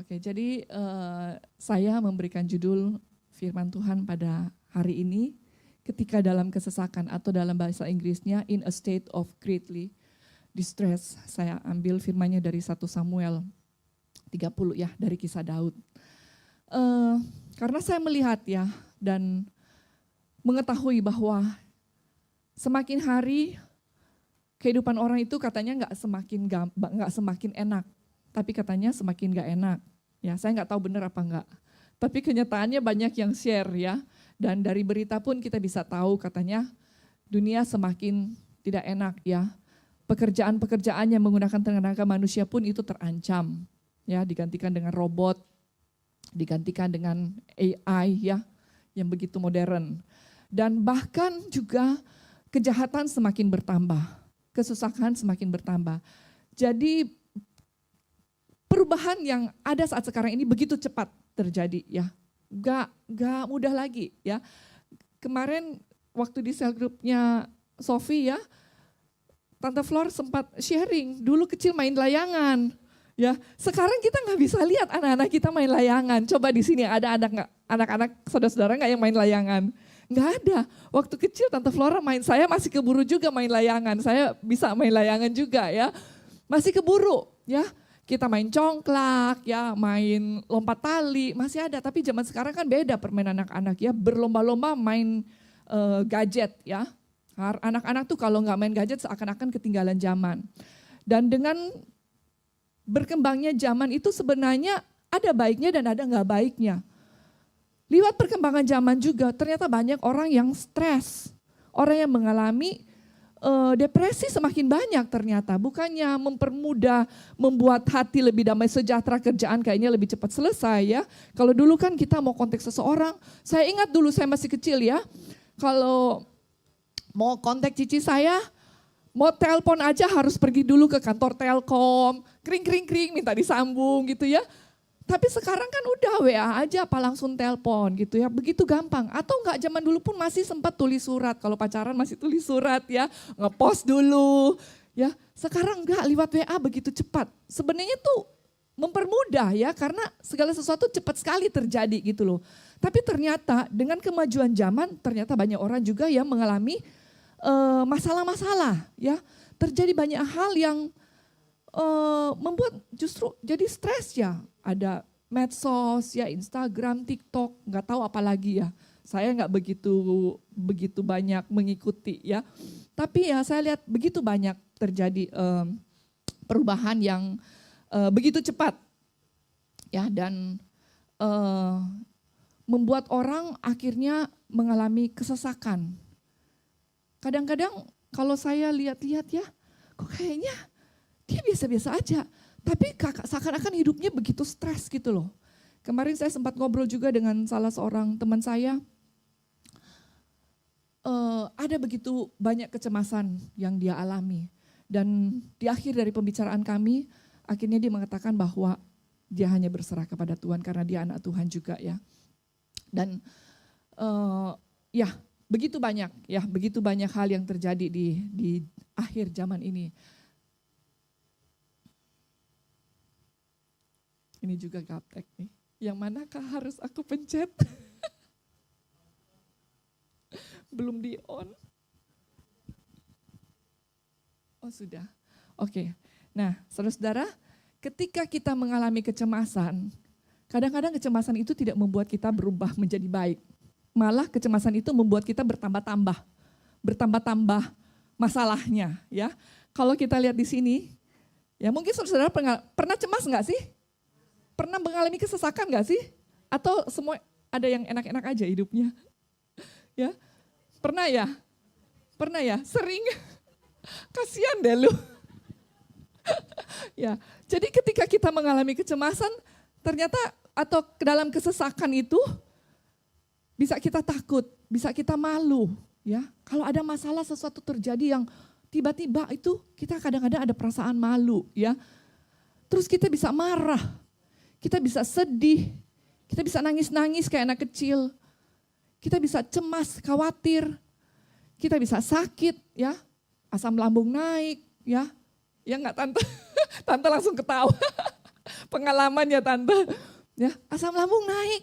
Oke, jadi saya memberikan judul firman Tuhan pada hari ini, ketika dalam kesesakan atau dalam bahasa Inggrisnya in a state of greatly distress. Saya ambil firmannya dari 1 Samuel 30 ya, dari kisah Daud. Karena saya melihat ya dan mengetahui bahwa semakin hari kehidupan orang itu katanya nggak semakin enak, tapi katanya semakin nggak enak. Ya, saya nggak tahu benar apa enggak. Tapi kenyataannya banyak yang share ya. Dan dari berita pun kita bisa tahu katanya dunia semakin tidak enak ya. Pekerjaan-pekerjaan yang menggunakan tenaga manusia pun itu terancam. Ya, digantikan dengan robot, digantikan dengan AI ya, yang begitu modern. Dan bahkan juga kejahatan semakin bertambah, kesusahan semakin bertambah. Jadi perubahan yang ada saat sekarang ini begitu cepat terjadi ya. Gak mudah lagi ya. Kemarin waktu di sel grupnya Sophie ya, Tante Flor sempat sharing, dulu kecil main layangan. Ya, sekarang kita nggak bisa lihat anak-anak kita main layangan. Coba di sini ada anak-anak saudara-saudara nggak yang main layangan? Nggak ada. Waktu kecil Tante Flora main, saya masih keburu juga main layangan. Saya bisa main layangan juga ya. Masih keburu ya. Kita main congklak ya, main lompat tali, masih ada. Tapi zaman sekarang kan beda permainan anak-anak ya. Berlomba-lomba main gadget ya. Anak-anak tuh kalau nggak main gadget seakan-akan ketinggalan zaman. Dan dengan berkembangnya zaman itu sebenarnya ada baiknya dan ada nggak baiknya. Lewat perkembangan zaman juga ternyata banyak orang yang stres. Orang yang mengalami depresi semakin banyak ternyata. Bukannya mempermudah, membuat hati lebih damai sejahtera, kerjaan kayaknya lebih cepat selesai ya. Kalau dulu kan kita mau kontak seseorang, saya ingat dulu saya masih kecil ya. Kalau mau kontak cici saya, mau telepon aja harus pergi dulu ke kantor Telkom, kring minta disambung gitu ya. Tapi sekarang kan udah WA aja apa langsung telepon gitu ya, begitu gampang. Atau enggak, zaman dulu pun masih sempat tulis surat, kalau pacaran masih tulis surat ya, ngepost dulu ya. Sekarang enggak, lewat WA begitu cepat. Sebenarnya tuh mempermudah ya, karena segala sesuatu cepat sekali terjadi gitu loh. Tapi ternyata dengan kemajuan zaman ternyata banyak orang juga yang mengalami masalah-masalah ya. Terjadi banyak hal yang membuat justru jadi stres ya. Ada medsos ya, Instagram, TikTok, nggak tahu apa lagi ya. Saya nggak begitu banyak mengikuti ya. Tapi ya saya lihat begitu banyak terjadi perubahan yang begitu cepat ya, dan membuat orang akhirnya mengalami kesesakan. Kadang-kadang kalau saya lihat-lihat ya, kok kayaknya dia biasa-biasa aja. Tapi seakan-akan hidupnya begitu stres gitu loh. Kemarin saya sempat ngobrol juga dengan salah seorang teman saya. Ada begitu banyak kecemasan yang dia alami. Dan di akhir dari pembicaraan kami, akhirnya dia mengatakan bahwa dia hanya berserah kepada Tuhan karena dia anak Tuhan juga ya. Dan ya begitu banyak hal yang terjadi di akhir zaman ini. Ini juga gaptek nih. Yang manakah harus aku pencet? Belum di on. Oh sudah. Oke. Nah saudara-saudara, ketika kita mengalami kecemasan, kadang-kadang kecemasan itu tidak membuat kita berubah menjadi baik. Malah kecemasan itu membuat kita bertambah-tambah masalahnya ya. Kalau kita lihat di sini, ya mungkin saudara pernah cemas nggak sih? Pernah mengalami kesesakan nggak sih? Atau semua ada yang enak-enak aja hidupnya? Ya, pernah ya? Pernah ya? Sering? Kasihan deh lu. Ya, jadi ketika kita mengalami kecemasan, ternyata atau dalam kesesakan itu bisa kita takut, bisa kita malu. Ya, kalau ada masalah sesuatu terjadi yang tiba-tiba itu kita kadang-kadang ada perasaan malu. Ya, terus kita bisa marah. Kita bisa sedih, kita bisa nangis-nangis kayak anak kecil, kita bisa cemas, khawatir, kita bisa sakit, ya, asam lambung naik, ya enggak tante, tante langsung ketawa. Pengalaman ya Tante. Ya, asam lambung naik.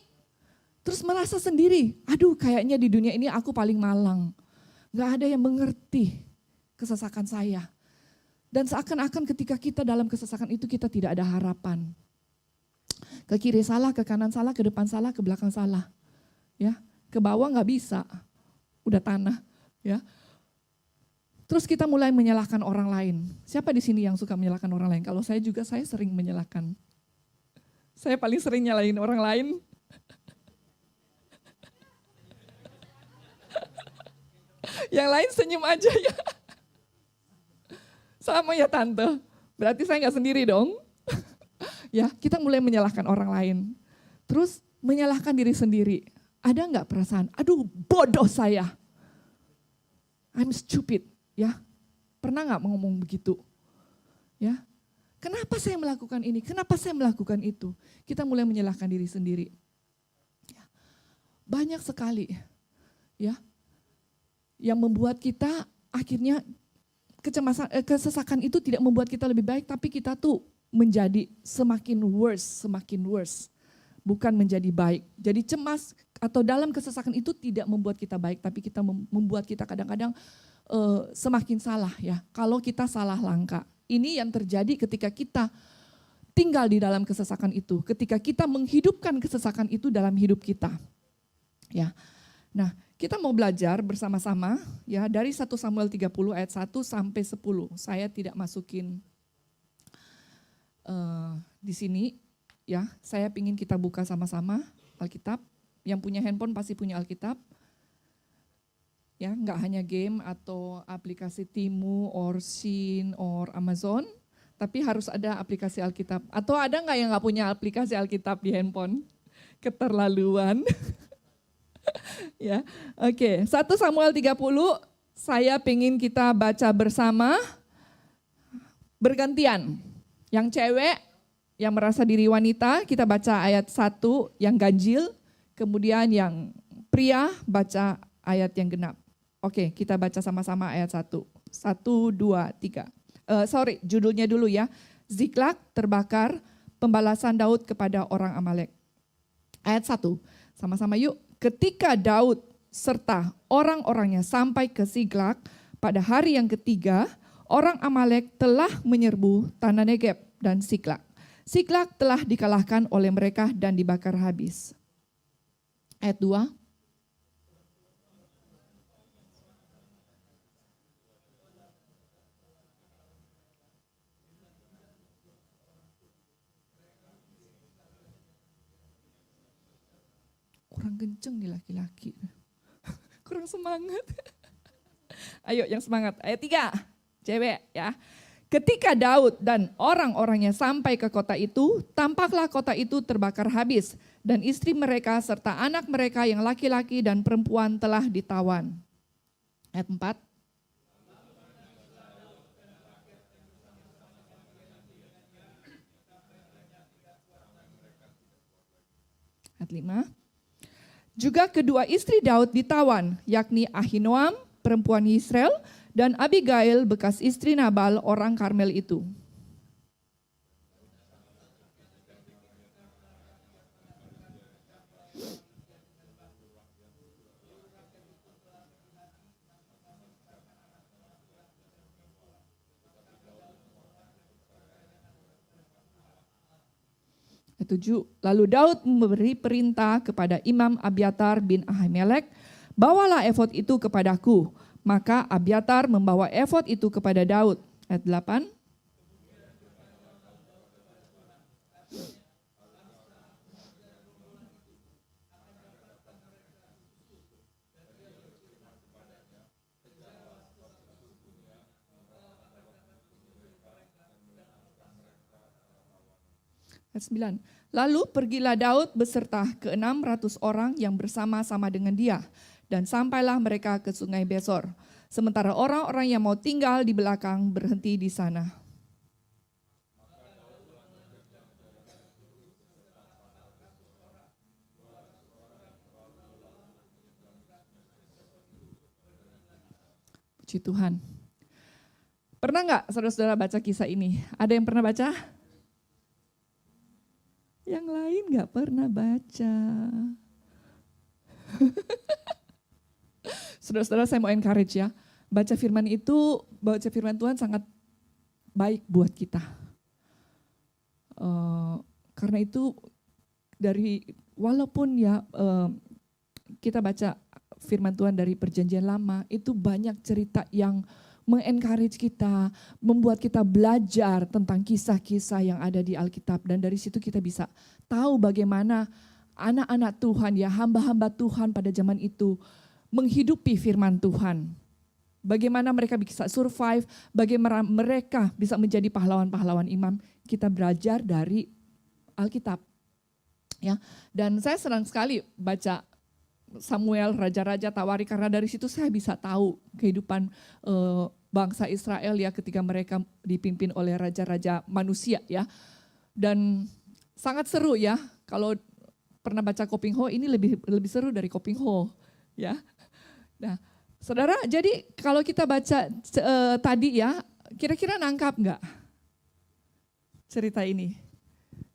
Terus merasa sendiri, aduh kayaknya di dunia ini aku paling malang. Gak ada yang mengerti kesesakan saya. Dan seakan-akan ketika kita dalam kesesakan itu kita tidak ada harapan. Ke kiri salah, ke kanan salah, ke depan salah, ke belakang salah. Ya, ke bawah gak bisa, udah tanah. Ya, terus kita mulai menyalahkan orang lain. Siapa di sini yang suka menyalahkan orang lain? Kalau saya juga, saya sering menyalahkan. Saya paling sering nyalahin orang lain. Yang lain senyum aja ya. Sama ya Tante, berarti saya nggak sendiri dong. Ya, kita mulai menyalahkan orang lain. Terus menyalahkan diri sendiri. Ada nggak perasaan, aduh bodoh saya. I'm stupid. Ya, pernah nggak ngomong begitu? Ya, kenapa saya melakukan ini? Kenapa saya melakukan itu? Kita mulai menyalahkan diri sendiri. Ya, banyak sekali, ya, yang membuat kita akhirnya kesesakan itu tidak membuat kita lebih baik, tapi kita tuh menjadi semakin worse, bukan menjadi baik. Jadi cemas atau dalam kesesakan itu tidak membuat kita baik, tapi kita membuat kita kadang-kadang semakin salah ya. Kalau kita salah langkah, ini yang terjadi ketika kita tinggal di dalam kesesakan itu, ketika kita menghidupkan kesesakan itu dalam hidup kita. Ya. Nah, kita mau belajar bersama-sama ya dari 1 Samuel 30 ayat 1 sampai 10. Saya tidak masukin di sini ya. Saya ingin kita buka sama-sama Alkitab. Yang punya handphone pasti punya Alkitab. Ya, enggak hanya game atau aplikasi Timu or Shin or Amazon, tapi harus ada aplikasi Alkitab. Atau ada enggak yang enggak punya aplikasi Alkitab di handphone? Keterlaluan. Ya, oke. 1 Samuel 30, saya pengen kita baca bersama bergantian. Yang cewek, yang merasa diri wanita, kita baca ayat 1 yang ganjil, kemudian yang pria baca ayat yang genap. Oke, kita baca sama-sama ayat 1. 1, 2, 3. Judulnya dulu ya. Ziklag terbakar, pembalasan Daud kepada orang Amalek. Ayat 1, sama-sama yuk. Ketika Daud serta orang-orangnya sampai ke Ziklag, pada hari yang ketiga, orang Amalek telah menyerbu tanah Negeb dan Ziklag. Ziklag telah dikalahkan oleh mereka dan dibakar habis. Ayat 2. Kurang kenceng nih laki-laki. Kurang semangat. Ayo yang semangat. Ayat 3, cewek ya. Ketika Daud dan orang-orangnya sampai ke kota itu, tampaklah kota itu terbakar habis. Dan istri mereka serta anak mereka yang laki-laki dan perempuan telah ditawan. Ayat 4. Ayat 5. Juga kedua istri Daud ditawan, yakni Ahinoam, perempuan Yisrael, dan Abigail, bekas istri Nabal, orang Karmel itu. Ayat 7. Lalu Daud memberi perintah kepada Imam Abiatar bin Ahimelek, bawalah efod itu kepadaku. Maka Abiatar membawa efod itu kepada Daud. Ayat 8. Ayat 9. Lalu pergilah Daud beserta ke-600 orang yang bersama-sama dengan dia. Dan sampailah mereka ke sungai Besor. Sementara orang-orang yang mau tinggal di belakang berhenti di sana. Puji Tuhan. Pernah nggak saudara-saudara baca kisah ini? Ada yang pernah baca? Yang lain gak pernah baca. Saudara-saudara, saya mau encourage ya. Baca firman Tuhan sangat baik buat kita. Karena itu walaupun ya kita baca firman Tuhan dari perjanjian lama, itu banyak cerita yang mengencourage kita, membuat kita belajar tentang kisah-kisah yang ada di Alkitab. Dan dari situ kita bisa tahu bagaimana anak-anak Tuhan, ya hamba-hamba Tuhan pada zaman itu menghidupi firman Tuhan. Bagaimana mereka bisa survive, bagaimana mereka bisa menjadi pahlawan-pahlawan iman. Kita belajar dari Alkitab. Ya, dan saya senang sekali baca Samuel, Raja-Raja, Tawari, karena dari situ saya bisa tahu kehidupan bangsa Israel ya ketika mereka dipimpin oleh raja-raja manusia ya. Dan sangat seru ya, kalau pernah baca Koping Ho ini lebih seru dari Koping Ho ya. Nah, saudara, jadi kalau kita baca tadi ya, kira-kira nangkap nggak cerita ini?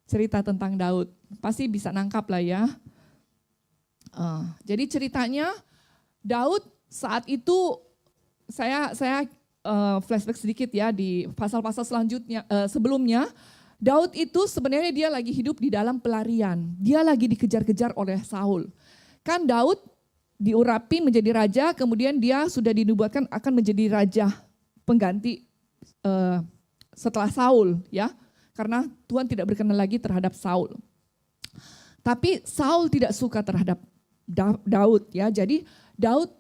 Cerita tentang Daud, pasti bisa nangkap lah ya. Jadi ceritanya Daud saat itu, saya flashback sedikit ya di pasal-pasal selanjutnya, sebelumnya. Daud itu sebenarnya dia lagi hidup di dalam pelarian, dia lagi dikejar-kejar oleh Saul. Kan Daud diurapi menjadi raja, kemudian dia sudah dinubuatkan akan menjadi raja pengganti setelah Saul ya. Karena Tuhan tidak berkenan lagi terhadap Saul. Tapi Saul tidak suka terhadap Daud ya. Jadi Daud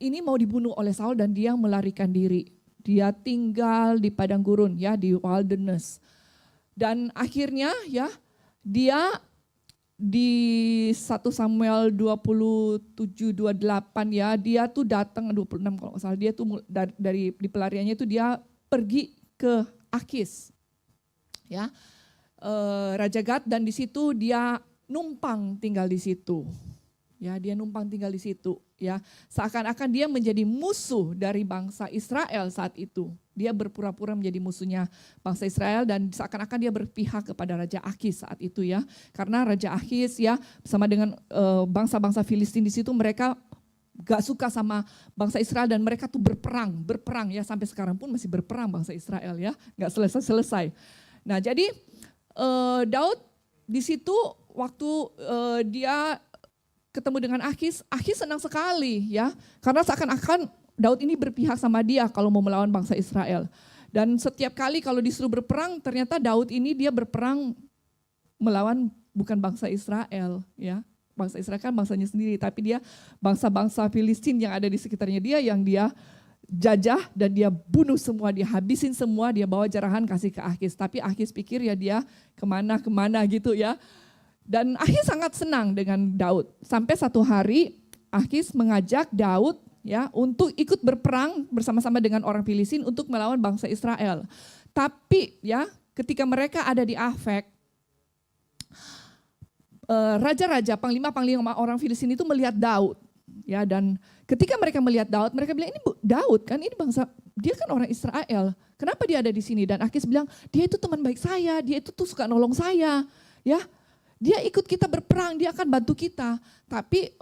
ini mau dibunuh oleh Saul dan dia melarikan diri. Dia tinggal di padang gurun ya, di wilderness. Dan akhirnya ya dia di 1 Samuel 27:28 ya, dia tuh datang 26 kalau nggak salah, dia tuh dari di pelariannya itu dia pergi ke Akis. Ya, Raja Gad, dan di situ dia numpang tinggal di situ. Ya, dia numpang tinggal di situ. Ya, seakan-akan dia menjadi musuh dari bangsa Israel saat itu. Dia berpura-pura menjadi musuhnya bangsa Israel dan seakan-akan dia berpihak kepada Raja Akis saat itu ya. Karena Raja Akis ya bersama dengan bangsa-bangsa Filistin di situ, mereka gak suka sama bangsa Israel dan mereka tuh berperang ya, sampai sekarang pun masih berperang bangsa Israel ya, gak selesai-selesai. Nah, jadi Daud di situ waktu dia ketemu dengan Akis senang sekali ya, karena seakan-akan Daud ini berpihak sama dia kalau mau melawan bangsa Israel. Dan setiap kali kalau disuruh berperang, ternyata Daud ini dia berperang melawan bukan bangsa Israel ya. Bangsa Israel kan bangsanya sendiri, tapi dia bangsa-bangsa Filistin yang ada di sekitarnya dia yang dia jajah dan dia bunuh semua, dia habisin semua, dia bawa jarahan kasih ke Akis. Tapi Akis pikir ya dia kemana-kemana gitu ya. Dan Akis sangat senang dengan Daud. Sampai satu hari Akis mengajak Daud ya untuk ikut berperang bersama-sama dengan orang Filistin untuk melawan bangsa Israel. Tapi ya ketika mereka ada di Afek, raja-raja, panglima-panglima orang Filistin itu melihat Daud. Ya, dan ketika mereka melihat Daud, mereka bilang, ini Daud kan, ini bangsa, dia kan orang Israel, kenapa dia ada di sini? Dan Akis bilang, dia itu teman baik saya, dia itu tuh suka nolong saya, ya, dia ikut kita berperang, dia akan bantu kita. Tapi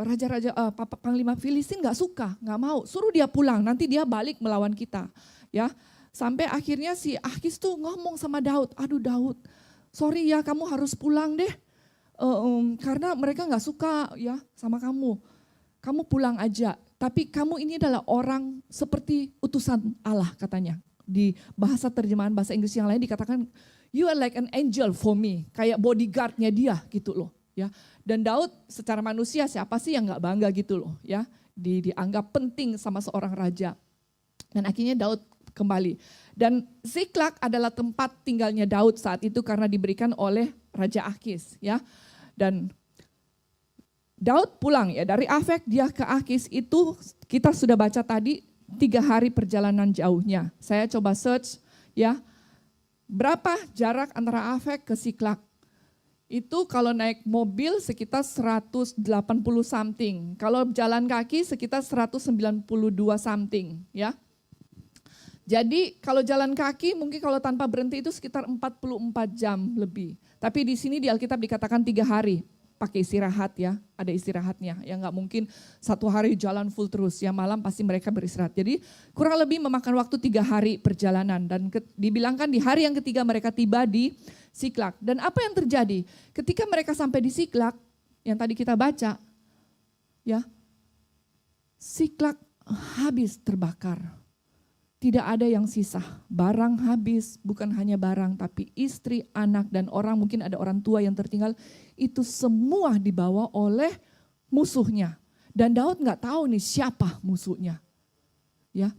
raja-raja, panglima Filistin nggak suka, nggak mau, suruh dia pulang, nanti dia balik melawan kita, ya. Sampai akhirnya si Akis tuh ngomong sama Daud, aduh Daud, sorry ya, kamu harus pulang deh. Karena mereka nggak suka ya sama kamu pulang aja. Tapi kamu ini adalah orang seperti utusan Allah katanya. Di bahasa terjemahan bahasa Inggris yang lain dikatakan you are like an angel for me, kayak bodyguardnya dia gitu loh ya. Dan Daud secara manusia siapa sih yang nggak bangga gitu loh ya, dianggap penting sama seorang raja. Dan akhirnya Daud kembali. Dan Siklak adalah tempat tinggalnya Daud saat itu karena diberikan oleh Raja Akis ya. Dan Daud pulang ya dari Afek dia ke Akis itu kita sudah baca tadi 3 hari perjalanan jauhnya. Saya coba search ya berapa jarak antara Afek ke Siklak. Itu kalau naik mobil sekitar 180 something. Kalau jalan kaki sekitar 192 something ya. Jadi kalau jalan kaki mungkin kalau tanpa berhenti itu sekitar 44 jam lebih. Tapi di sini di Alkitab dikatakan 3 hari. Pakai istirahat ya, ada istirahatnya. Ya nggak mungkin 1 hari jalan full terus, ya malam pasti mereka beristirahat. Jadi kurang lebih memakan waktu 3 hari perjalanan. Dan dibilangkan di hari yang ketiga mereka tiba di Siklak. Dan apa yang terjadi? Ketika mereka sampai di Siklak, yang tadi kita baca, ya Siklak habis terbakar. Tidak ada yang sisa, barang habis, bukan hanya barang tapi istri, anak dan orang, mungkin ada orang tua yang tertinggal, itu semua dibawa oleh musuhnya. Dan Daud nggak tahu nih siapa musuhnya. Ya.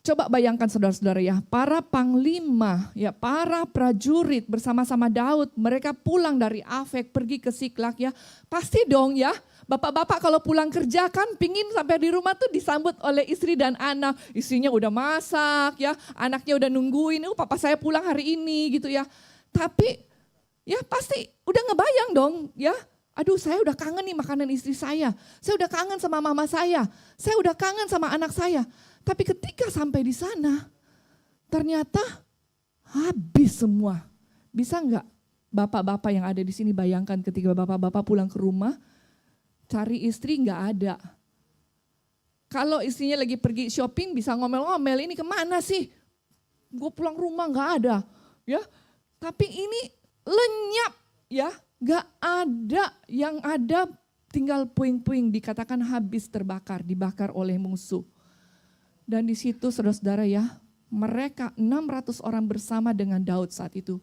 Coba bayangkan saudara-saudara ya, para panglima, ya para prajurit bersama-sama Daud, mereka pulang dari Afek pergi ke Siklak ya, pasti dong ya. Bapak-bapak kalau pulang kerja kan pingin sampai di rumah tuh disambut oleh istri dan anak. Istrinya udah masak ya, anaknya udah nungguin, papa saya pulang hari ini gitu ya. Tapi ya pasti udah ngebayang dong ya. Aduh saya udah kangen nih makanan istri saya udah kangen sama mama saya udah kangen sama anak saya. Tapi ketika sampai di sana ternyata habis semua. Bisa nggak bapak-bapak yang ada di sini bayangkan ketika bapak-bapak pulang ke rumah, cari istri nggak ada. Kalau istrinya lagi pergi shopping bisa ngomel-ngomel, ini kemana sih? Gue pulang rumah nggak ada, ya. Tapi ini lenyap, ya, nggak ada. Yang ada tinggal puing-puing, dikatakan habis terbakar, dibakar oleh musuh. Dan di situ saudara-saudara ya, mereka 600 orang bersama dengan Daud saat itu.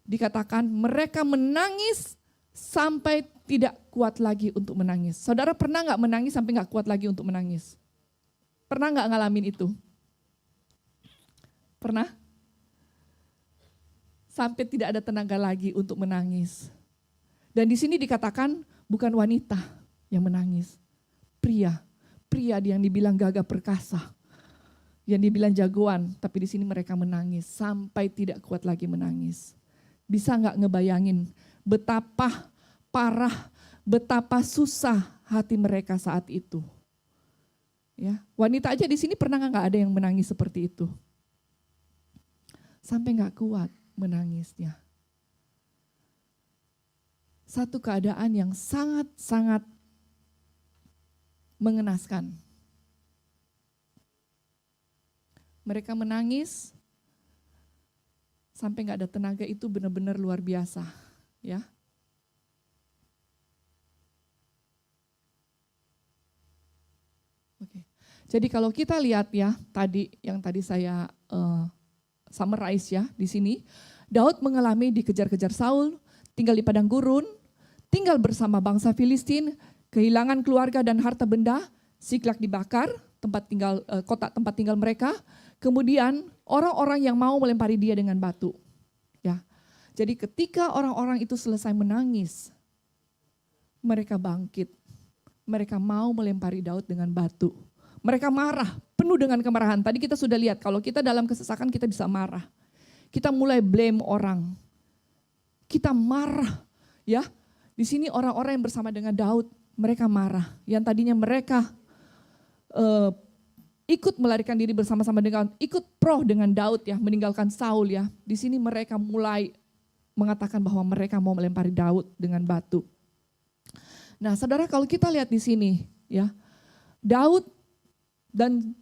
Dikatakan mereka menangis sampai tidak kuat lagi untuk menangis. Saudara pernah nggak menangis sampai nggak kuat lagi untuk menangis? Pernah nggak ngalamin itu? Pernah? Sampai tidak ada tenaga lagi untuk menangis. Dan di sini dikatakan bukan wanita yang menangis. Pria yang dibilang gagah perkasa. Yang dibilang jagoan, tapi di sini mereka menangis sampai tidak kuat lagi menangis. Bisa nggak ngebayangin betapa parah, betapa susah hati mereka saat itu. Ya, wanita aja di sini pernah nggak ada yang menangis seperti itu? Sampai nggak kuat menangisnya. Satu keadaan yang sangat-sangat mengenaskan. Mereka menangis sampai nggak ada tenaga, itu benar-benar luar biasa, ya. Oke. Jadi kalau kita lihat ya yang tadi saya summarize ya di sini, Daud mengalami dikejar-kejar Saul, tinggal di padang gurun, tinggal bersama bangsa Filistin, kehilangan keluarga dan harta benda, Siklak dibakar, kota tempat tinggal mereka. Kemudian orang-orang yang mau melempari dia dengan batu. Ya. Jadi ketika orang-orang itu selesai menangis, mereka bangkit. Mereka mau melempari Daud dengan batu. Mereka marah, penuh dengan kemarahan. Tadi kita sudah lihat kalau kita dalam kesesakan kita bisa marah. Kita mulai blame orang. Kita marah, ya. Di sini orang-orang yang bersama dengan Daud, mereka marah. Yang tadinya mereka ikut melarikan diri bersama-sama dengan, ikut pro dengan Daud ya, meninggalkan Saul ya. Di sini mereka mulai mengatakan bahwa mereka mau melempari Daud dengan batu. Nah, saudara kalau kita lihat di sini ya, Daud dan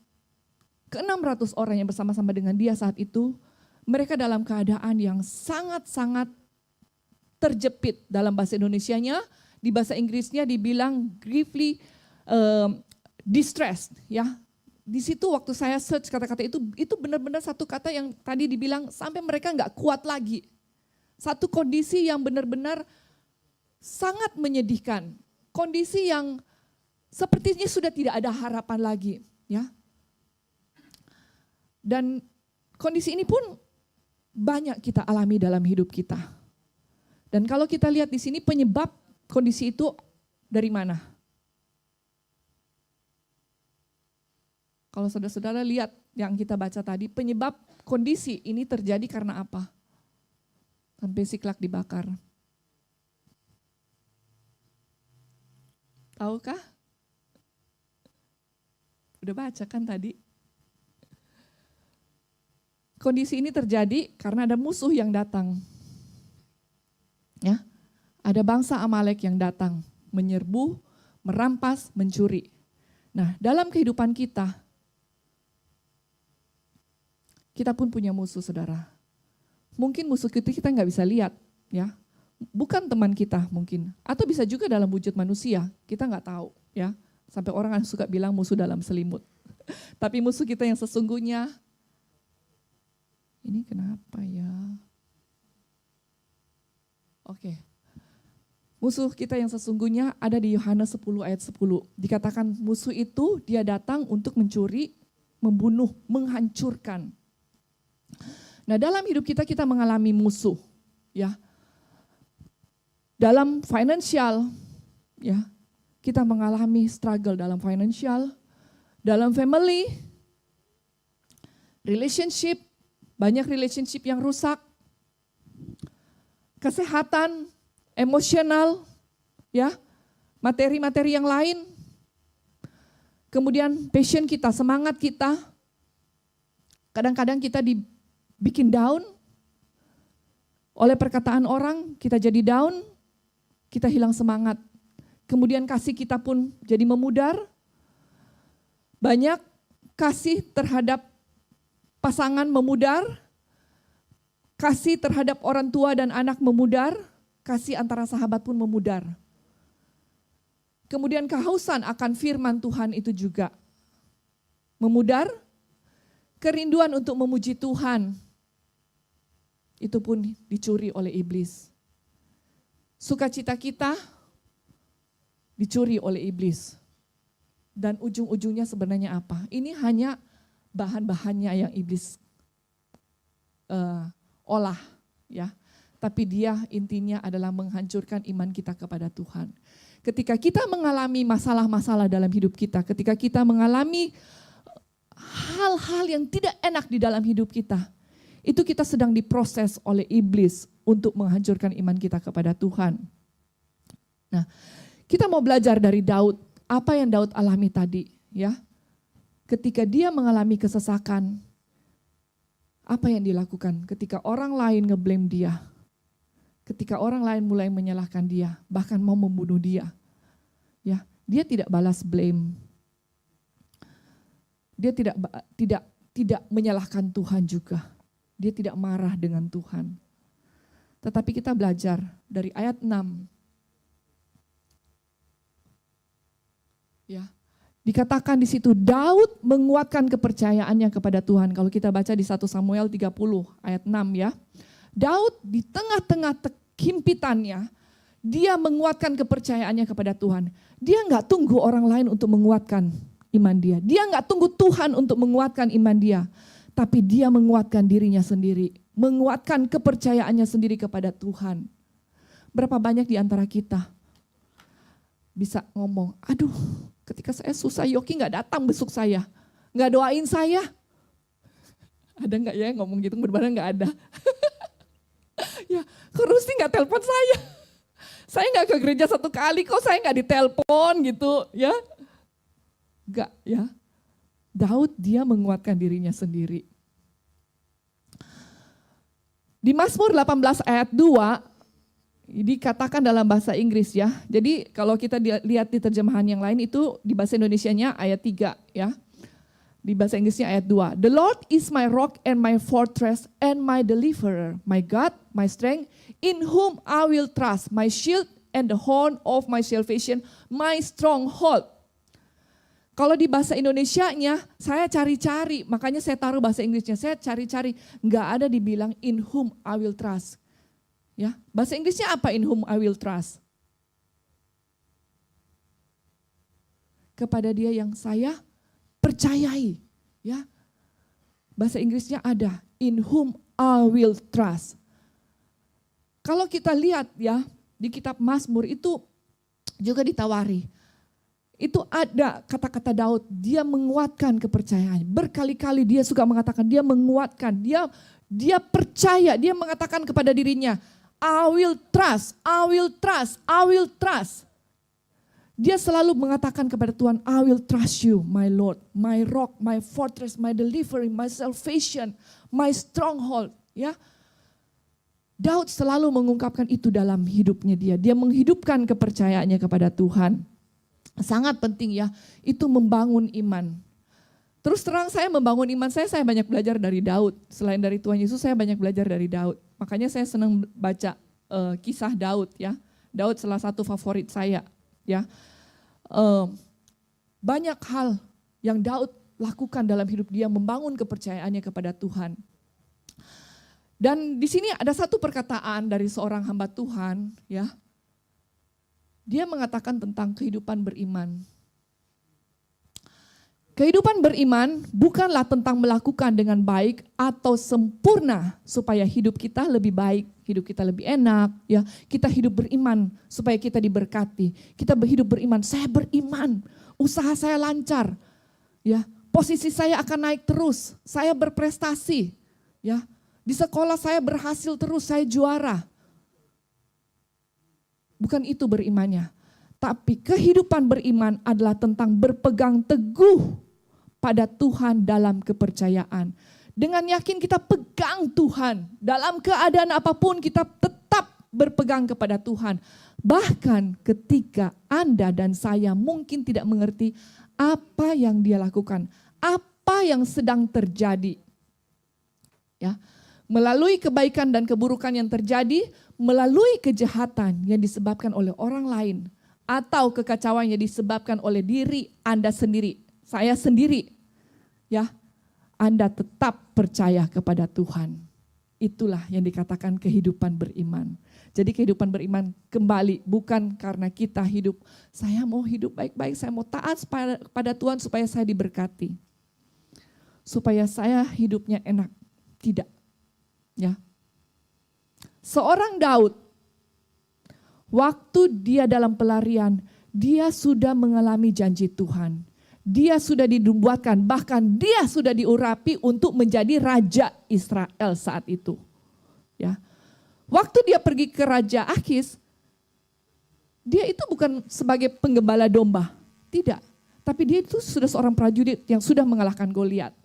ke-600 orang yang bersama-sama dengan dia saat itu, mereka dalam keadaan yang sangat-sangat terjepit. Dalam bahasa Indonesianya, di bahasa Inggrisnya dibilang gravely distressed ya. Di situ waktu saya search kata-kata itu benar-benar satu kata yang tadi dibilang sampai mereka nggak kuat lagi. Satu kondisi yang benar-benar sangat menyedihkan. Kondisi yang sepertinya sudah tidak ada harapan lagi, ya. Dan kondisi ini pun banyak kita alami dalam hidup kita. Dan kalau kita lihat di sini penyebab kondisi itu dari mana? Kalau saudara-saudara lihat yang kita baca tadi, penyebab kondisi ini terjadi karena apa? Sampai Siklak dibakar. Tahukah? Udah baca kan tadi? Kondisi ini terjadi karena ada musuh yang datang. Ya, ada bangsa Amalek yang datang menyerbu, merampas, mencuri. Nah, dalam kehidupan kita pun punya musuh, saudara. Mungkin musuh kita nggak bisa lihat, ya. Bukan teman kita mungkin, atau bisa juga dalam wujud manusia, kita nggak tahu, ya. Sampai orang suka bilang musuh dalam selimut. Tapi musuh kita yang sesungguhnya, ini kenapa ya? Oke. Musuh kita yang sesungguhnya ada di Yohanes 10 ayat 10. Dikatakan musuh itu dia datang untuk mencuri, membunuh, menghancurkan. Nah, dalam hidup kita mengalami musuh, ya. Dalam financial, ya, kita mengalami struggle dalam financial, dalam family, relationship, banyak relationship yang rusak, kesehatan, emosional, ya, materi-materi yang lain, kemudian passion kita, semangat kita, kadang-kadang kita dibikin down oleh perkataan orang, kita jadi down, kita hilang semangat. Kemudian kasih kita pun jadi memudar. Banyak kasih terhadap pasangan memudar. Kasih terhadap orang tua dan anak memudar. Kasih antara sahabat pun memudar. Kemudian kehausan akan firman Tuhan itu juga memudar. Kerinduan untuk memuji Tuhan itu pun dicuri oleh iblis. Sukacita kita dicuri oleh iblis. Dan ujung-ujungnya sebenarnya apa? Ini hanya bahan-bahannya yang iblis olah, ya. Tapi dia intinya adalah menghancurkan iman kita kepada Tuhan. Ketika kita mengalami masalah-masalah dalam hidup kita, ketika kita mengalami hal-hal yang tidak enak di dalam hidup kita, itu kita sedang diproses oleh iblis untuk menghancurkan iman kita kepada Tuhan. Nah, kita mau belajar dari Daud, apa yang Daud alami tadi, ya. Ketika dia mengalami kesesakan, apa yang dilakukan? Ketika orang lain ngeblame dia, ketika orang lain mulai menyalahkan dia, bahkan mau membunuh dia, ya, dia tidak balas blame. Dia tidak menyalahkan Tuhan juga. Dia tidak marah dengan Tuhan. Tetapi kita belajar dari ayat 6. Ya. Dikatakan di situ Daud menguatkan kepercayaannya kepada Tuhan. Kalau kita baca di 1 Samuel 30 ayat 6 ya. Daud di tengah-tengah himpitannya, dia menguatkan kepercayaannya kepada Tuhan. Dia enggak tunggu orang lain untuk menguatkan iman dia. Dia enggak tunggu Tuhan untuk menguatkan iman dia. Tapi dia menguatkan dirinya sendiri, menguatkan kepercayaannya sendiri kepada Tuhan. Berapa banyak di antara kita bisa ngomong, aduh ketika saya susah Yoki gak datang besuk saya, gak doain saya. Ada gak ya ngomong gitu, benar-benar gak ada. Ya, kok Rusti gak telepon saya? Saya gak ke gereja 1 kali, kok saya gak ditelepon gitu ya. Gak ya. Daud dia menguatkan dirinya sendiri. Di Mazmur 18 ayat 2 dikatakan dalam bahasa Inggris ya. Jadi kalau kita lihat di terjemahan yang lain itu di bahasa Indonesianya ayat 3 ya. Di bahasa Inggrisnya ayat 2. The Lord is my rock and my fortress and my deliverer, my God, my strength, in whom I will trust, my shield and the horn of my salvation, my stronghold. Kalau di bahasa Indonesianya, saya cari-cari, makanya saya taruh bahasa Inggrisnya, saya cari-cari, nggak ada dibilang in whom I will trust. Ya, bahasa Inggrisnya apa in whom I will trust? Kepada dia yang saya percayai. Ya, bahasa Inggrisnya ada in whom I will trust. Kalau kita lihat ya di kitab Mazmur itu juga ditawari. Itu ada kata-kata Daud, dia menguatkan kepercayaannya. Berkali-kali dia suka mengatakan, dia menguatkan, dia percaya, dia mengatakan kepada dirinya, I will trust, I will trust, I will trust. Dia selalu mengatakan kepada Tuhan, I will trust you, my Lord, my rock, my fortress, my delivery, my salvation, my stronghold. Ya, Daud selalu mengungkapkan itu dalam hidupnya dia. Dia menghidupkan kepercayaannya kepada Tuhan. Sangat penting ya, itu membangun iman. Terus terang saya membangun iman saya banyak belajar dari Daud. Selain dari Tuhan Yesus, saya banyak belajar dari Daud. Makanya saya senang baca kisah Daud ya. Daud salah satu favorit saya ya. Banyak hal yang Daud lakukan dalam hidup dia membangun kepercayaannya kepada Tuhan. Dan di sini ada satu perkataan dari seorang hamba Tuhan ya. Dia mengatakan tentang kehidupan beriman. Kehidupan beriman bukanlah tentang melakukan dengan baik atau sempurna supaya hidup kita lebih baik, hidup kita lebih enak, ya. Kita hidup beriman supaya kita diberkati. Kita hidup beriman, saya beriman, usaha saya lancar, ya. Posisi saya akan naik terus, saya berprestasi, ya. Di sekolah saya berhasil terus, saya juara. Bukan itu berimannya. Tapi kehidupan beriman adalah tentang berpegang teguh pada Tuhan dalam kepercayaan. Dengan yakin kita pegang Tuhan. Dalam keadaan apapun kita tetap berpegang kepada Tuhan. Bahkan ketika Anda dan saya mungkin tidak mengerti apa yang dia lakukan. Apa yang sedang terjadi. Ya. Melalui kebaikan dan keburukan yang terjadi, melalui kejahatan yang disebabkan oleh orang lain, atau kekacauan yang disebabkan oleh diri Anda sendiri, saya sendiri, ya, Anda tetap percaya kepada Tuhan. Itulah yang dikatakan kehidupan beriman. Jadi kehidupan beriman kembali bukan karena kita hidup, saya mau hidup baik-baik, saya mau taat pada Tuhan supaya saya diberkati. Supaya saya hidupnya enak. Tidak. Ya. Seorang Daud, waktu dia dalam pelarian, dia sudah mengalami janji Tuhan. Dia sudah dibuatkan, bahkan dia sudah diurapi untuk menjadi raja Israel saat itu. Ya. Waktu dia pergi ke Raja Akis, dia itu bukan sebagai penggembala domba, tidak. Tapi dia itu sudah seorang prajurit yang sudah mengalahkan Goliat.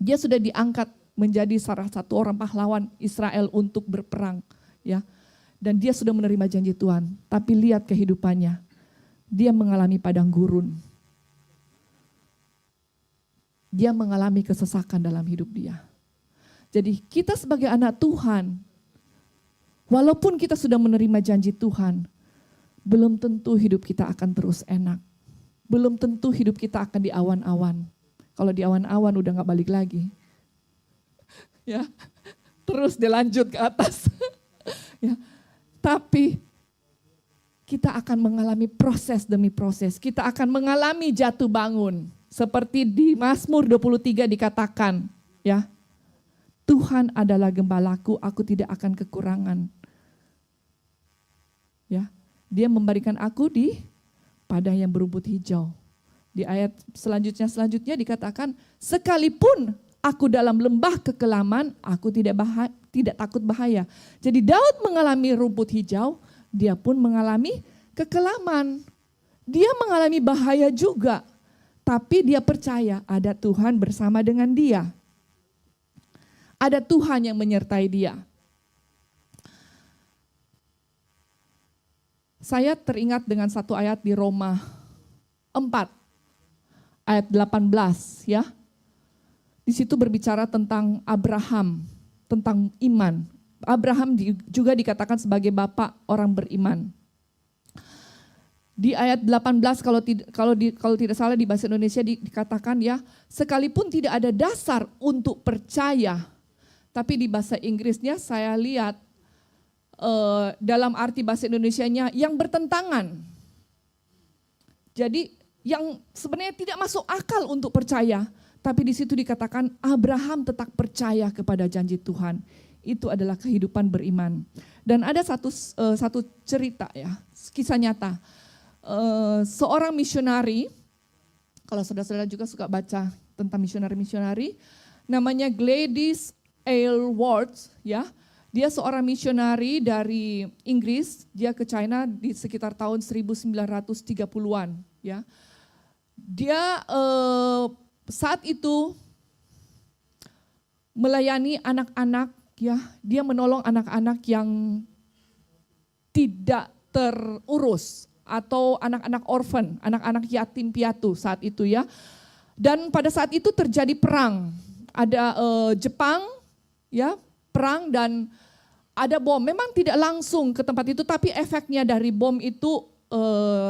Dia sudah diangkat menjadi salah satu orang pahlawan Israel untuk berperang, ya. Dan dia sudah menerima janji Tuhan, tapi lihat kehidupannya. Dia mengalami padang gurun. Dia mengalami kesesakan dalam hidup dia. Jadi kita sebagai anak Tuhan, walaupun kita sudah menerima janji Tuhan, belum tentu hidup kita akan terus enak. Belum tentu hidup kita akan di awan-awan. Kalau di awan-awan udah gak balik lagi. Ya, terus dilanjut ke atas. Ya, tapi kita akan mengalami proses demi proses. Kita akan mengalami jatuh bangun. Seperti di Mazmur 23 dikatakan, ya. Tuhan adalah gembalaku, aku tidak akan kekurangan. Ya, dia memberikan aku di padang yang berumput hijau. Di ayat selanjutnya dikatakan, sekalipun aku dalam lembah kekelaman, aku tidak takut bahaya. Jadi Daud mengalami rumput hijau, dia pun mengalami kekelaman. Dia mengalami bahaya juga, tapi dia percaya ada Tuhan bersama dengan dia. Ada Tuhan yang menyertai dia. Saya teringat dengan satu ayat di Roma 4, ayat 18 ya. Di situ berbicara tentang Abraham, tentang iman. Abraham juga dikatakan sebagai bapak orang beriman. Di ayat 18 kalau tidak salah di bahasa Indonesia dikatakan ya, sekalipun tidak ada dasar untuk percaya. Tapi di bahasa Inggrisnya saya lihat dalam arti bahasa Indonesianya yang bertentangan. Jadi yang sebenarnya tidak masuk akal untuk percaya. Tapi di situ dikatakan Abraham tetap percaya kepada janji Tuhan. Itu adalah kehidupan beriman. Dan ada satu cerita ya, kisah nyata. Seorang misionari, kalau saudara-saudara juga suka baca tentang misionari-misionari, namanya Gladys Aylward ya. Dia seorang misionari dari Inggris, dia ke China di sekitar tahun 1930-an ya. Dia saat itu melayani anak-anak ya, dia menolong anak-anak yang tidak terurus atau anak-anak orphan, anak-anak yatim piatu saat itu ya. Dan pada saat itu terjadi perang. Ada Jepang ya, perang dan ada bom. Memang tidak langsung ke tempat itu, tapi efeknya dari bom itu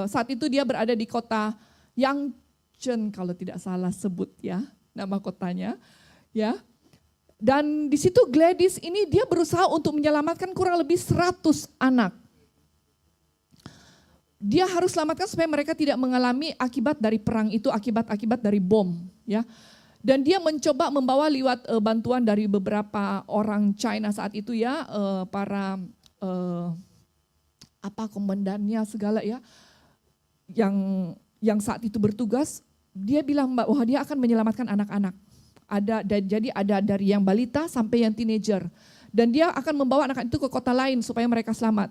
saat itu dia berada di kota Yangcheng kalau tidak salah sebut ya nama kotanya ya. Dan di situ Gladys ini dia berusaha untuk menyelamatkan kurang lebih 100 anak. Dia harus selamatkan supaya mereka tidak mengalami akibat dari perang itu, akibat dari bom ya. Dan dia mencoba membawa lewat bantuan dari beberapa orang China saat itu ya, para komandannya segala ya, yang saat itu bertugas. Dia bilang bahwa dia akan menyelamatkan anak-anak. Jadi ada dari yang balita sampai yang teenager. Dan dia akan membawa anak itu ke kota lain supaya mereka selamat.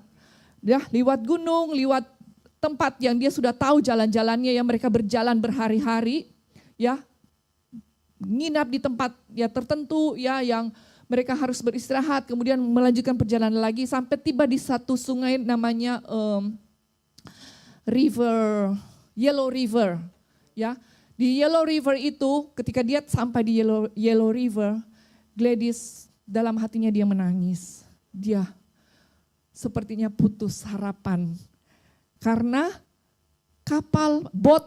Ya, lewat gunung, lewat tempat yang dia sudah tahu jalan-jalannya, yang mereka berjalan berhari-hari ya. Nginap di tempat ya tertentu ya yang mereka harus beristirahat, kemudian melanjutkan perjalanan lagi sampai tiba di satu sungai namanya Yellow River ya. Di Yellow River itu ketika dia sampai di Yellow River, Gladys dalam hatinya dia menangis. Dia sepertinya putus harapan karena kapal bot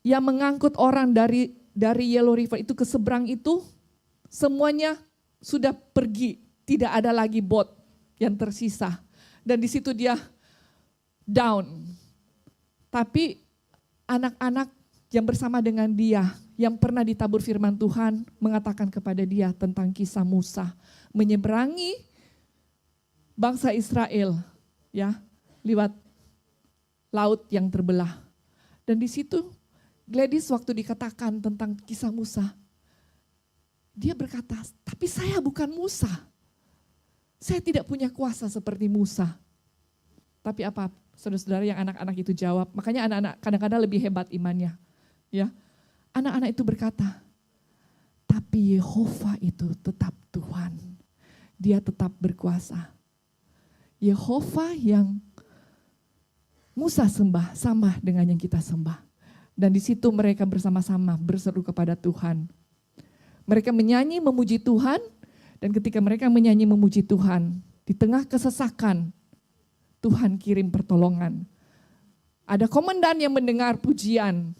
yang mengangkut orang dari Yellow River itu ke seberang itu semuanya sudah pergi, tidak ada lagi bot yang tersisa. Dan di situ dia down. Tapi anak-anak yang bersama dengan dia, yang pernah ditabur firman Tuhan, mengatakan kepada dia tentang kisah Musa menyeberangi bangsa Israel ya, lewat laut yang terbelah. Dan di situ Gladys waktu dikatakan tentang kisah Musa, dia berkata, tapi saya bukan Musa. Saya tidak punya kuasa seperti Musa. Tapi apa, saudara-saudara yang anak-anak itu jawab, makanya anak-anak kadang-kadang lebih hebat imannya. Ya, anak-anak itu berkata, tapi Yehova itu tetap Tuhan. Dia tetap berkuasa. Yehova yang Musa sembah sama dengan yang kita sembah. Dan di situ mereka bersama-sama berseru kepada Tuhan. Mereka menyanyi memuji Tuhan, dan ketika mereka menyanyi memuji Tuhan, di tengah kesesakan, Tuhan kirim pertolongan. Ada komandan yang mendengar pujian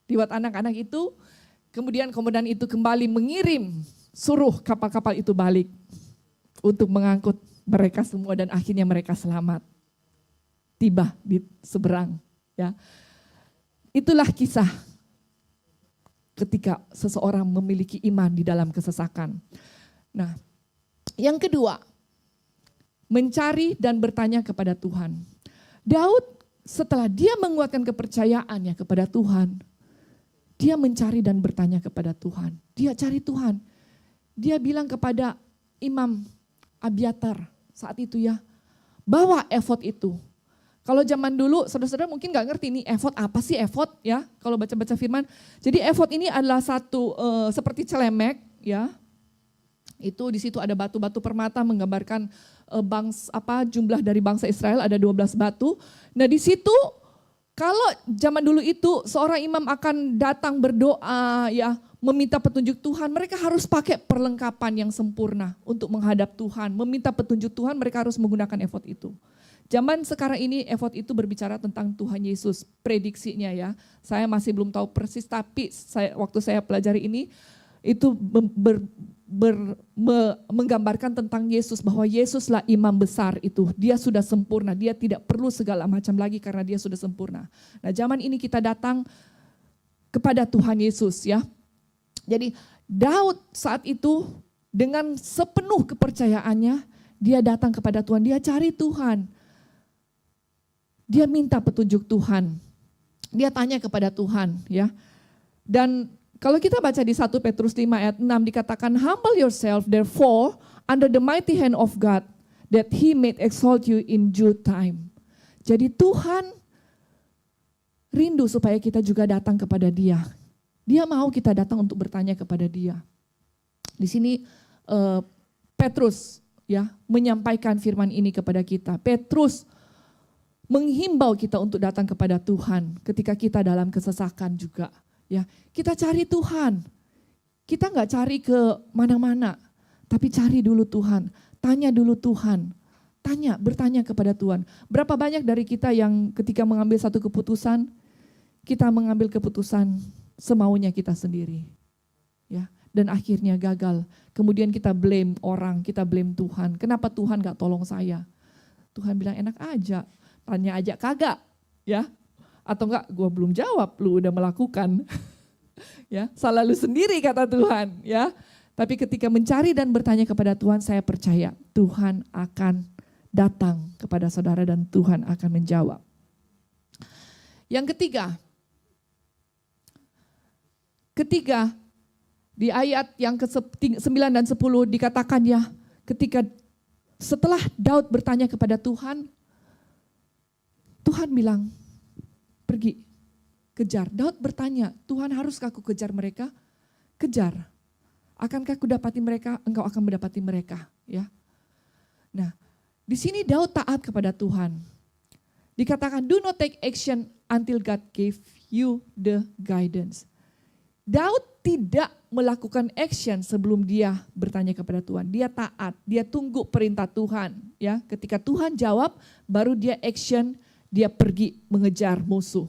lewat anak-anak itu, kemudian komandan itu kembali mengirim, suruh kapal-kapal itu balik untuk mengangkut mereka semua dan akhirnya mereka selamat. Tiba di seberang ya. Itulah kisah ketika seseorang memiliki iman di dalam kesesakan. Nah, yang kedua, mencari dan bertanya kepada Tuhan. Daud setelah dia menguatkan kepercayaannya kepada Tuhan, dia mencari dan bertanya kepada Tuhan. Dia cari Tuhan. Dia bilang kepada Imam Abiatar saat itu ya, bawa efod itu. Kalau zaman dulu, saudara-saudara mungkin gak ngerti ini efod apa sih efod ya, kalau baca-baca firman. Jadi efod ini adalah satu seperti celemek ya. Itu di situ ada batu-batu permata menggambarkan jumlah dari bangsa Israel ada 12 batu. Nah di situ kalau zaman dulu itu seorang imam akan datang berdoa ya, meminta petunjuk Tuhan, mereka harus pakai perlengkapan yang sempurna untuk menghadap Tuhan. Meminta petunjuk Tuhan, mereka harus menggunakan efod itu. Zaman sekarang ini efod itu berbicara tentang Tuhan Yesus, prediksinya ya. Saya masih belum tahu persis, tapi waktu saya pelajari ini, itu menggambarkan tentang Yesus, bahwa Yesuslah imam besar itu. Dia sudah sempurna, dia tidak perlu segala macam lagi karena dia sudah sempurna. Nah zaman ini kita datang kepada Tuhan Yesus ya. Jadi Daud saat itu dengan sepenuh kepercayaannya, dia datang kepada Tuhan, dia cari Tuhan. Dia minta petunjuk Tuhan. Dia tanya kepada Tuhan ya. Dan kalau kita baca di 1 Petrus 5 ayat 6 dikatakan, humble yourself therefore under the mighty hand of God, that he may exalt you in due time. Jadi Tuhan rindu supaya kita juga datang kepada dia. Dia mau kita datang untuk bertanya kepada dia. Di sini Petrus ya menyampaikan firman ini kepada kita. Petrus menghimbau kita untuk datang kepada Tuhan ketika kita dalam kesesakan juga. Ya, kita cari Tuhan. Kita nggak cari ke mana-mana, tapi cari dulu Tuhan. Tanya dulu Tuhan. Bertanya kepada Tuhan. Berapa banyak dari kita yang ketika mengambil satu keputusan, kita mengambil keputusan semaunya kita sendiri. Ya, dan akhirnya gagal. Kemudian kita blame orang, kita blame Tuhan. Kenapa Tuhan nggak tolong saya? Tuhan bilang enak aja. Tanya aja kagak, ya, atau enggak, gue belum jawab, lu udah melakukan, ya, salah lu sendiri kata Tuhan, ya. Tapi ketika mencari dan bertanya kepada Tuhan, saya percaya Tuhan akan datang kepada saudara dan Tuhan akan menjawab. Yang ketiga di ayat yang ke-9 dan 10 dikatakan ya, ketika setelah Daud bertanya kepada Tuhan, Tuhan bilang, pergi, kejar. Daud bertanya, Tuhan haruskah aku kejar mereka? Kejar. Akankah aku dapati mereka? Engkau akan mendapati mereka. Ya. Nah, di sini Daud taat kepada Tuhan. Dikatakan, do not take action until God gave you the guidance. Daud tidak melakukan action sebelum dia bertanya kepada Tuhan. Dia taat, dia tunggu perintah Tuhan. Ya, ketika Tuhan jawab, baru dia action. Dia pergi mengejar musuh.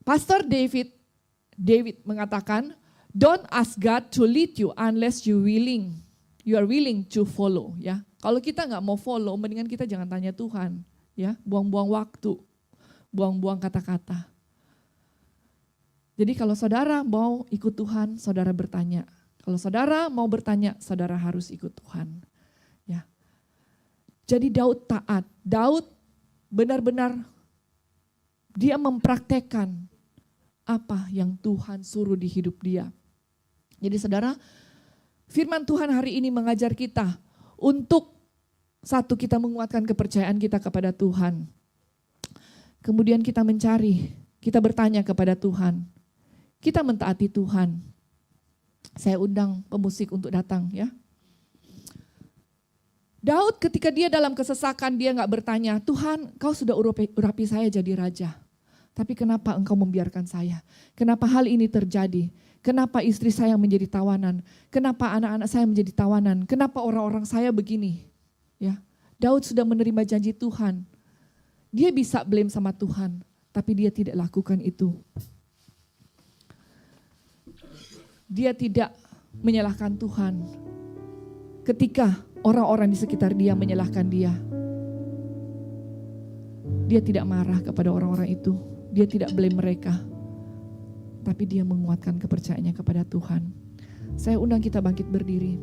Pastor David mengatakan, don't ask God to lead you unless you are willing to follow. Ya, kalau kita nggak mau follow, mendingan kita jangan tanya Tuhan. Ya, buang-buang waktu, buang-buang kata-kata. Jadi kalau saudara mau ikut Tuhan, saudara bertanya. Kalau saudara mau bertanya, saudara harus ikut Tuhan. Ya. Jadi Daud taat. Daud benar-benar dia mempraktekkan apa yang Tuhan suruh di hidup dia. Jadi saudara, firman Tuhan hari ini mengajar kita untuk satu, kita menguatkan kepercayaan kita kepada Tuhan. Kemudian kita mencari, kita bertanya kepada Tuhan. Kita mentaati Tuhan. Saya undang pemusik untuk datang ya. Daud ketika dia dalam kesesakan, dia gak bertanya, Tuhan kau sudah urapi saya jadi raja. Tapi kenapa engkau membiarkan saya? Kenapa hal ini terjadi? Kenapa istri saya menjadi tawanan? Kenapa anak-anak saya menjadi tawanan? Kenapa orang-orang saya begini? Ya, Daud sudah menerima janji Tuhan. Dia bisa blame sama Tuhan, tapi dia tidak lakukan itu. Dia tidak menyalahkan Tuhan. Ketika orang-orang di sekitar dia menyalahkan dia, dia tidak marah kepada orang-orang itu. Dia tidak blame mereka. Tapi dia menguatkan kepercayaannya kepada Tuhan. Saya undang kita bangkit berdiri.